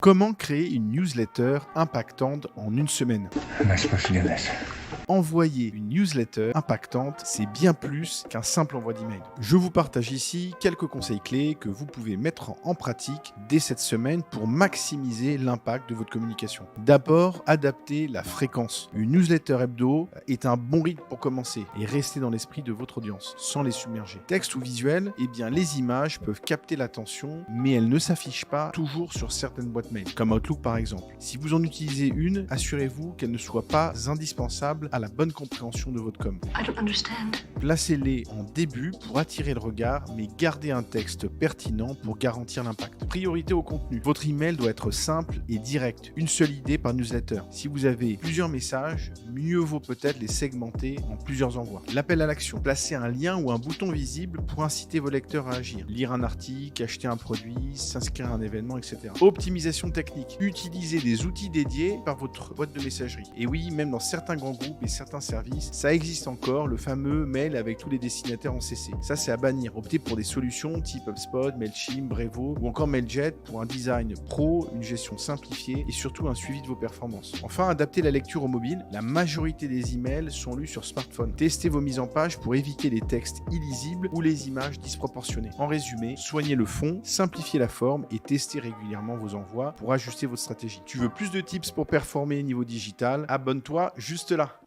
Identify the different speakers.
Speaker 1: Comment créer une newsletter impactante en une semaine?
Speaker 2: Am I supposed to do this?
Speaker 1: Envoyer une newsletter impactante, c'est bien plus qu'un simple envoi d'email. Je vous partage ici quelques conseils clés que vous pouvez mettre en pratique dès cette semaine pour maximiser l'impact de votre communication. D'abord, adaptez la fréquence. Une newsletter hebdo est un bon rythme pour commencer et rester dans l'esprit de votre audience sans les submerger. Texte ou visuel, eh bien les images peuvent capter l'attention, mais elles ne s'affichent pas toujours sur certaines boîtes mail, comme Outlook par exemple. Si vous en utilisez une, assurez-vous qu'elle ne soit pas indispensable à la bonne compréhension de votre com.
Speaker 3: I don't understand.
Speaker 1: Placez-les en début pour attirer le regard, mais gardez un texte pertinent pour garantir l'impact. Priorité au contenu. Votre email doit être simple et direct. Une seule idée par newsletter. Si vous avez plusieurs messages, mieux vaut peut-être les segmenter en plusieurs envois. L'appel à l'action. Placez un lien ou un bouton visible pour inciter vos lecteurs à agir. Lire un article, acheter un produit, s'inscrire à un événement, etc. Optimisation technique. Utilisez des outils dédiés par votre boîte de messagerie. Et oui, même dans certains grands groupes et certains services, ça existe encore, le fameux mail avec tous les destinataires en CC. Ça, c'est à bannir. Optez pour des solutions type HubSpot, Mailchimp, Brevo ou encore Mailjet pour un design pro, une gestion simplifiée et surtout un suivi de vos performances. Enfin, adaptez la lecture au mobile. La majorité des emails sont lus sur smartphone. Testez vos mises en page pour éviter les textes illisibles ou les images disproportionnées. En résumé, soignez le fond, simplifiez la forme et testez régulièrement vos envois pour ajuster votre stratégie. Tu veux plus de tips pour performer niveau digital? Abonne-toi juste là.